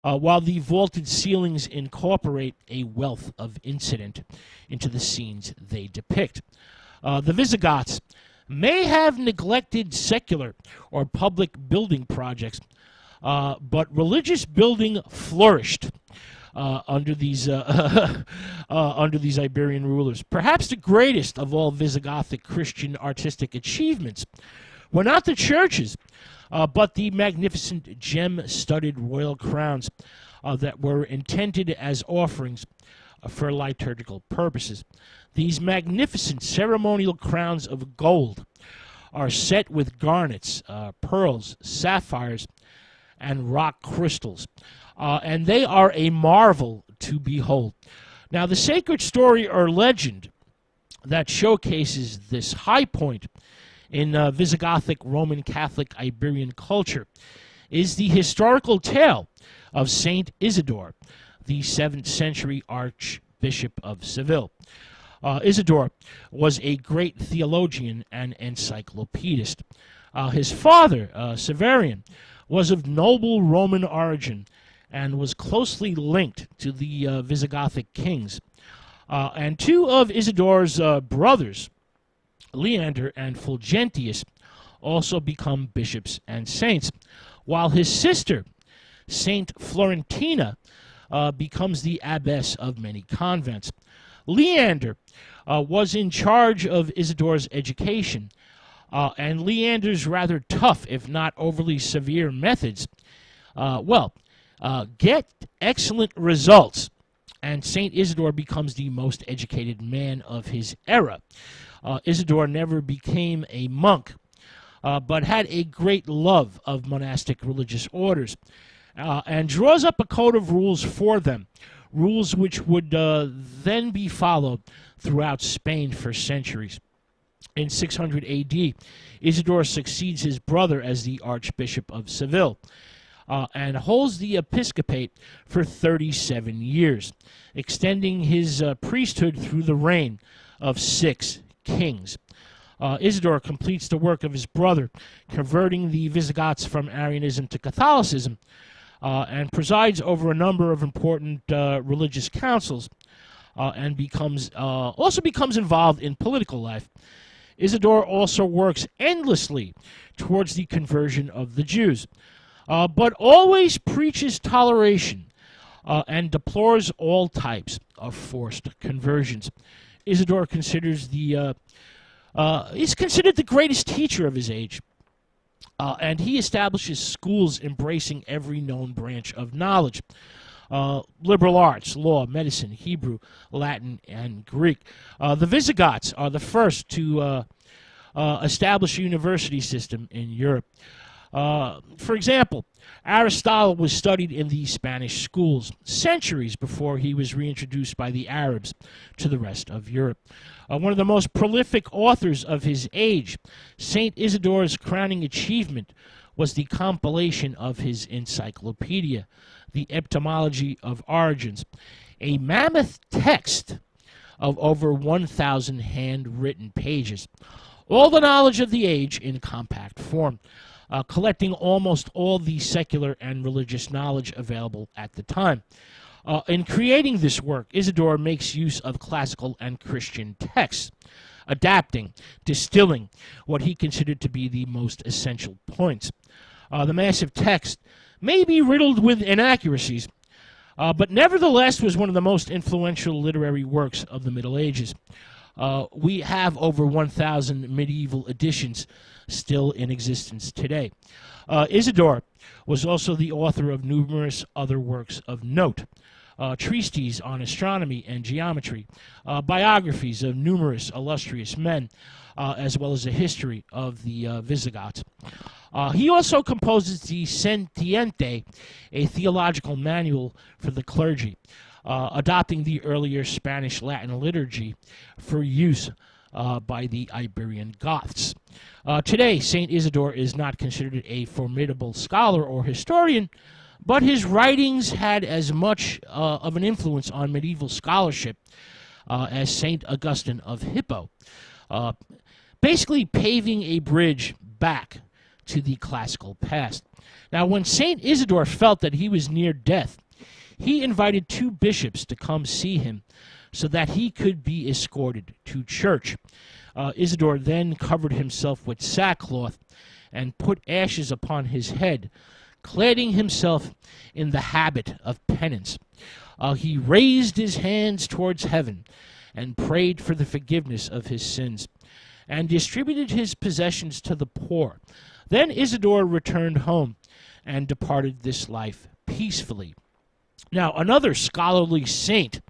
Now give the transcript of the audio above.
while the vaulted ceilings incorporate a wealth of incident into the scenes they depict. The Visigoths may have neglected secular or public building projects, but religious building flourished under these under these Iberian rulers. Perhaps the greatest of all Visigothic Christian artistic achievements were not the churches, but the magnificent gem-studded royal crowns that were intended as offerings for liturgical purposes. These magnificent ceremonial crowns of gold are set with garnets, pearls, sapphires, and rock crystals, and they are a marvel to behold. Now, the sacred story or legend that showcases this high point in Visigothic Roman Catholic Iberian culture is the historical tale of Saint Isidore, the 7th century Archbishop of Seville. Isidore was a great theologian and encyclopedist. His father, Severian, was of noble Roman origin and was closely linked to the Visigothic kings. And two of Isidore's brothers, Leander and Fulgentius, also become bishops and saints, while his sister, Saint Florentina, becomes the abbess of many convents. Leander was in charge of Isidore's education, and Leander's rather tough, if not overly severe methods, get excellent results, and Saint Isidore becomes the most educated man of his era. Isidore never became a monk, but had a great love of monastic religious orders, and draws up a code of rules for them, rules which would then be followed throughout Spain for centuries. In 600 AD, Isidore succeeds his brother as the Archbishop of Seville, and holds the episcopate for 37 years, extending his priesthood through the reign of 6 kings. Isidore completes the work of his brother, converting the Visigoths from Arianism to Catholicism, and presides over a number of important religious councils, and also becomes involved in political life. Isidore also works endlessly towards the conversion of the Jews, but always preaches toleration and deplores all types of forced conversions. Isidore is considered the greatest teacher of his age, and he establishes schools embracing every known branch of knowledge. Liberal arts, law, medicine, Hebrew, Latin, and Greek. The Visigoths are the first to establish a university system in Europe. For example, Aristotle was studied in the Spanish schools centuries before he was reintroduced by the Arabs to the rest of Europe. One of the most prolific authors of his age, Saint Isidore's crowning achievement was the compilation of his encyclopedia, the Etymology of Origins, a mammoth text of over 1,000 handwritten pages, all the knowledge of the age in compact form, collecting almost all the secular and religious knowledge available at the time. In creating this work, Isidore makes use of classical and Christian texts, adapting, distilling what he considered to be the most essential points. The massive text may be riddled with inaccuracies, but nevertheless was one of the most influential literary works of the Middle Ages. We have over 1,000 medieval editions still in existence today. Isidore was also the author of numerous other works of note, treatises on astronomy and geometry, biographies of numerous illustrious men, as well as a history of the Visigoths. He also composes the Sentiente, a theological manual for the clergy, adopting the earlier Spanish Latin liturgy for use by the Iberian Goths. Today, St. Isidore is not considered a formidable scholar or historian, but his writings had as much of an influence on medieval scholarship as St. Augustine of Hippo, basically paving a bridge back to the classical past. Now, when St. Isidore felt that he was near death, he invited 2 bishops to come see him so that he could be escorted to church. Isidore then covered himself with sackcloth and put ashes upon his head, cladding himself in the habit of penance. He raised his hands towards heaven and prayed for the forgiveness of his sins, and distributed his possessions to the poor. Then Isidore returned home and departed this life peacefully. Now, another scholarly saint